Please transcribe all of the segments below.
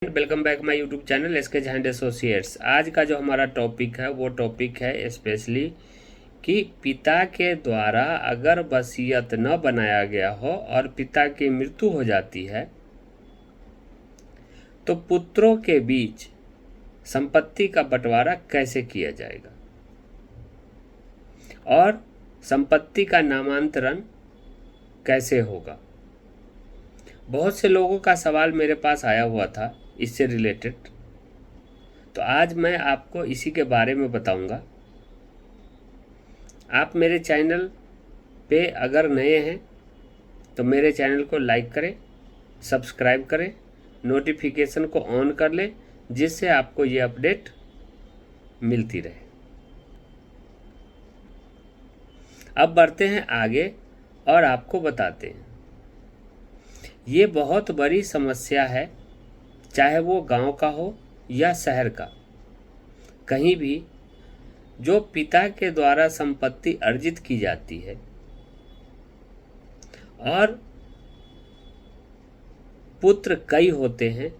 Welcome back my YouTube channel SK Jhand associates. आज का जो हमारा टॉपिक है वो टॉपिक है स्पेशली कि पिता के द्वारा अगर वसीयत न बनाया गया हो और पिता की मृत्यु हो जाती है तो पुत्रों के बीच संपत्ति का बंटवारा कैसे किया जाएगा और संपत्ति का नामांतरण कैसे होगा। बहुत से लोगों का सवाल मेरे पास आया हुआ था इससे रिलेटेड, तो आज मैं आपको इसी के बारे में बताऊंगा। आप मेरे चैनल पे अगर नए हैं तो मेरे चैनल को लाइक करें, सब्सक्राइब करें, नोटिफिकेशन को ऑन कर लें जिससे आपको ये अपडेट मिलती रहे। अब बढ़ते हैं आगे और आपको बताते हैं। ये बहुत बड़ी समस्या है, चाहे वो गांव का हो या शहर का। कहीं भी जो पिता के द्वारा संपत्ति अर्जित की जाती है और पुत्र कई होते हैं,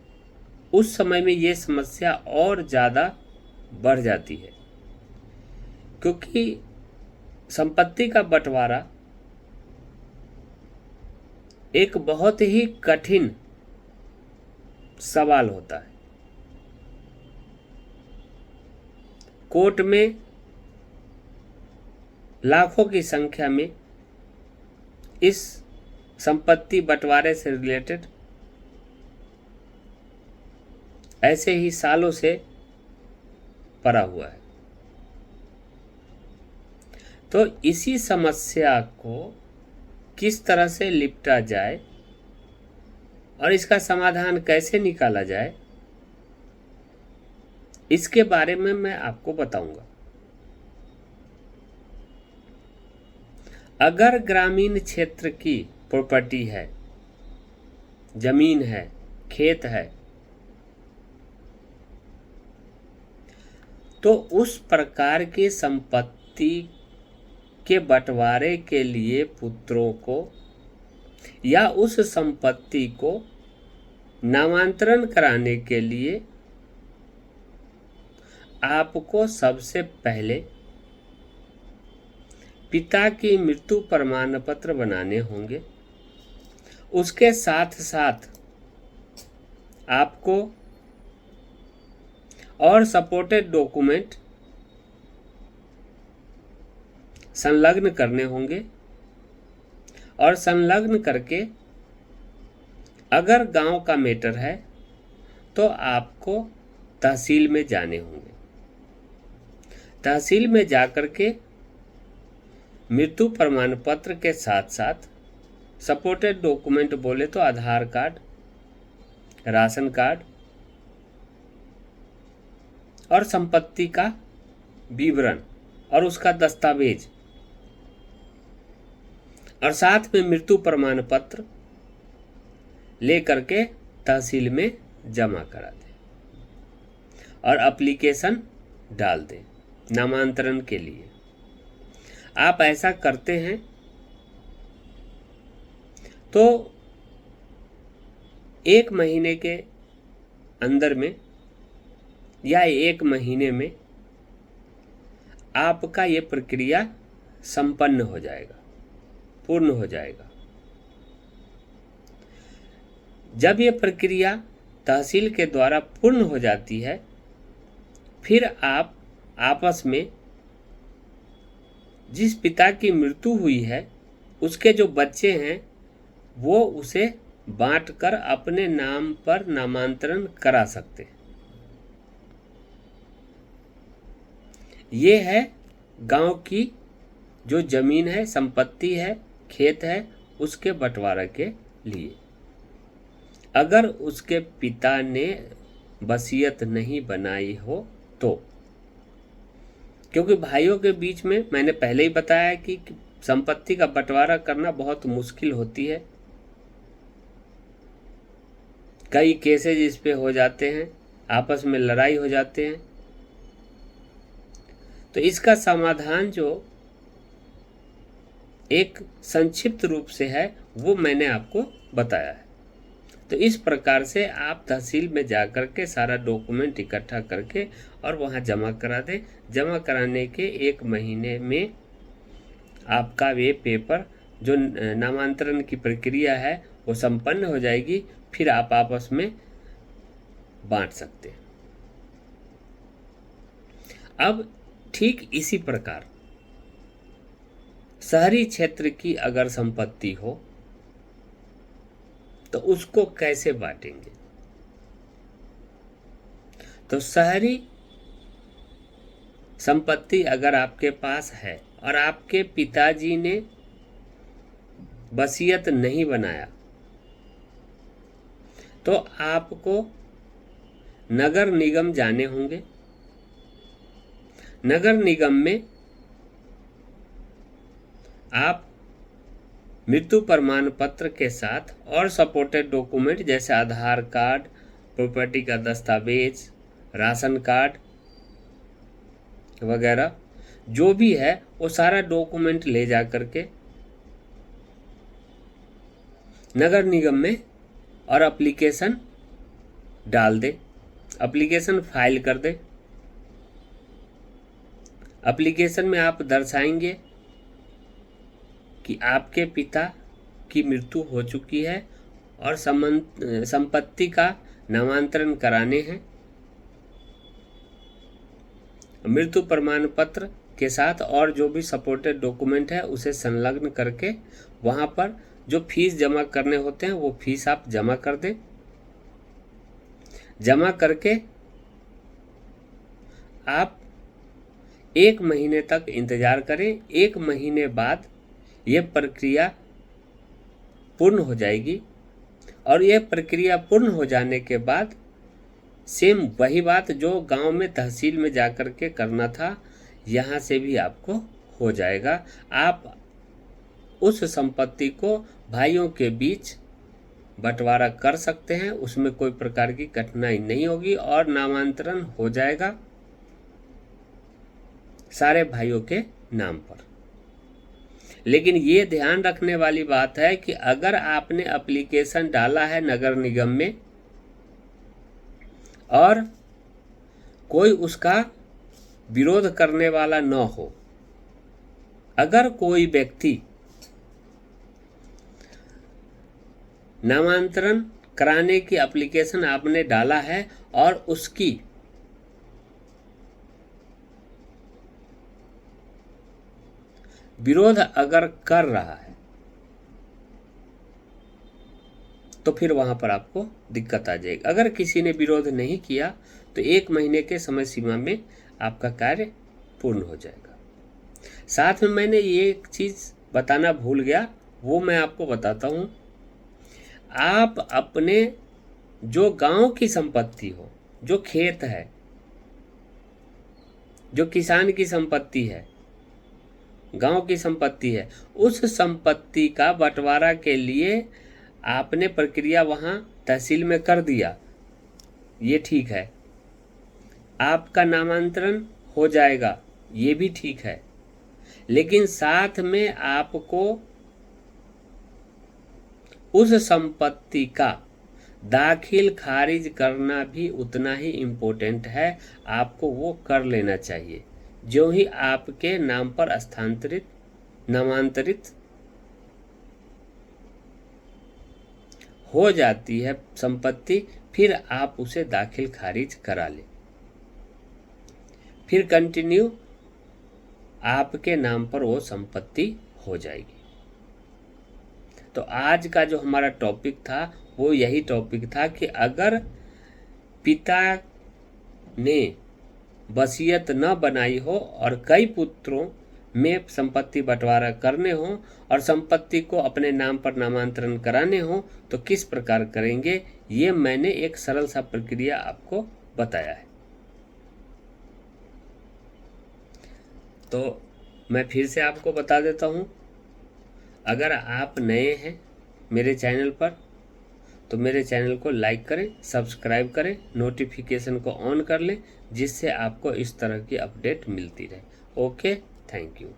उस समय में ये समस्या और ज़्यादा बढ़ जाती है, क्योंकि संपत्ति का बंटवारा एक बहुत ही कठिन सवाल होता है। कोर्ट में लाखों की संख्या में इस संपत्ति बंटवारे से रिलेटेड ऐसे ही सालों से पड़ा हुआ है। तो इसी समस्या को किस तरह से निपटा जाए और इसका समाधान कैसे निकाला जाए, इसके बारे में मैं आपको बताऊंगा। अगर ग्रामीण क्षेत्र की प्रॉपर्टी है, जमीन है, खेत है, तो उस प्रकार की संपत्ति के बंटवारे के लिए पुत्रों को या उस संपत्ति को नामांतरण कराने के लिए आपको सबसे पहले पिता की मृत्यु प्रमाण पत्र बनाने होंगे। उसके साथ साथ आपको और सपोर्टेड डॉक्यूमेंट संलग्न करने होंगे और संलग्न करके अगर गांव का मैटर है तो आपको तहसील में जाने होंगे। तहसील में जाकर के मृत्यु प्रमाण पत्र के साथ साथ सपोर्टेड डॉक्यूमेंट बोले तो आधार कार्ड, राशन कार्ड और संपत्ति का विवरण और उसका दस्तावेज और साथ में मृत्यु प्रमाण पत्र ले करके तहसील में जमा करा दें और एप्लीकेशन डाल दें नामांतरण के लिए। आप ऐसा करते हैं तो 1 महीने के अंदर में या 1 महीने में आपका ये प्रक्रिया संपन्न हो जाएगा, पूर्ण हो जाएगा। जब ये प्रक्रिया तहसील के द्वारा पूर्ण हो जाती है, फिर आप आपस में जिस पिता की मृत्यु हुई है उसके जो बच्चे हैं वो उसे बांटकर अपने नाम पर नामांतरण करा सकते हैं। ये है गांव की जो जमीन है, संपत्ति है, खेत है, उसके बंटवारा के लिए। अगर उसके पिता ने वसीयत नहीं बनाई हो तो, क्योंकि भाइयों के बीच में मैंने पहले ही बताया कि संपत्ति का बंटवारा करना बहुत मुश्किल होती है। कई केसेज इस पे हो जाते हैं, आपस में लड़ाई हो जाते हैं। तो इसका समाधान जो एक संक्षिप्त रूप से है वो मैंने आपको बताया है। तो इस प्रकार से आप तहसील में जा कर के सारा डॉक्यूमेंट इकट्ठा करके और वहाँ जमा करा दें। जमा कराने के 1 महीने में आपका ये पेपर जो नामांतरण की प्रक्रिया है वो संपन्न हो जाएगी। फिर आप आपस में बांट सकते हैं। अब ठीक इसी प्रकार शहरी क्षेत्र की अगर संपत्ति हो तो उसको कैसे बांटेंगे? तो शहरी संपत्ति अगर आपके पास है और आपके पिताजी ने वसीयत नहीं बनाया तो आपको नगर निगम जाने होंगे। नगर निगम में आप मृत्यु प्रमाण पत्र के साथ और सपोर्टेड डॉक्यूमेंट जैसे आधार कार्ड, प्रॉपर्टी का दस्तावेज, राशन कार्ड वगैरह जो भी है वो सारा डॉक्यूमेंट ले जा करके नगर निगम में और एप्लीकेशन डाल दे, एप्लीकेशन फाइल कर दे। एप्लीकेशन में आप दर्शाएंगे कि आपके पिता की मृत्यु हो चुकी है और संपत्ति का नामांतरण कराने हैं। मृत्यु प्रमाण पत्र के साथ और जो भी सपोर्टेड डॉक्यूमेंट है उसे संलग्न करके वहाँ पर जो फीस जमा करने होते हैं वो फीस आप जमा कर दें। जमा करके आप 1 महीने तक इंतजार करें। 1 महीने बाद ये प्रक्रिया पूर्ण हो जाएगी और ये प्रक्रिया पूर्ण हो जाने के बाद सेम वही बात जो गांव में तहसील में जाकर के करना था यहाँ से भी आपको हो जाएगा। आप उस संपत्ति को भाइयों के बीच बंटवारा कर सकते हैं, उसमें कोई प्रकार की कठिनाई नहीं होगी और नामांतरण हो जाएगा सारे भाइयों के नाम पर। लेकिन ये ध्यान रखने वाली बात है कि अगर आपने एप्लीकेशन डाला है नगर निगम में और कोई उसका विरोध करने वाला न हो, अगर कोई व्यक्ति नामांतरण कराने की एप्लीकेशन आपने डाला है और उसकी विरोध अगर कर रहा है तो फिर वहां पर आपको दिक्कत आ जाएगी। अगर किसी ने विरोध नहीं किया तो 1 महीने के समय सीमा में आपका कार्य पूर्ण हो जाएगा। साथ में मैंने ये एक चीज बताना भूल गया, वो मैं आपको बताता हूं। आप अपने जो गांव की संपत्ति हो, जो खेत है, जो किसान की संपत्ति है, गांव की संपत्ति है, उस संपत्ति का बंटवारा के लिए आपने प्रक्रिया वहां तहसील में कर दिया, ये ठीक है। आपका नामांतरण हो जाएगा, ये भी ठीक है। लेकिन साथ में आपको उस संपत्ति का दाखिल खारिज करना भी उतना ही इम्पोर्टेंट है। आपको वो कर लेना चाहिए। जो ही आपके नाम पर नामांतरित हो जाती है संपत्ति, फिर आप उसे दाखिल खारिज करा लें, फिर कंटिन्यू आपके नाम पर वो संपत्ति हो जाएगी। तो आज का जो हमारा टॉपिक था वो यही टॉपिक था कि अगर पिता ने वसीयत न बनाई हो और कई पुत्रों में संपत्ति बंटवारा करने हो और संपत्ति को अपने नाम पर नामांतरण कराने हो तो किस प्रकार करेंगे, ये मैंने एक सरल सा प्रक्रिया आपको बताया है। तो मैं फिर से आपको बता देता हूँ, अगर आप नए हैं मेरे चैनल पर तो मेरे चैनल को लाइक करें, सब्सक्राइब करें, नोटिफिकेशन को ऑन कर लें, जिससे आपको इस तरह की अपडेट मिलती रहे। Okay, thank you.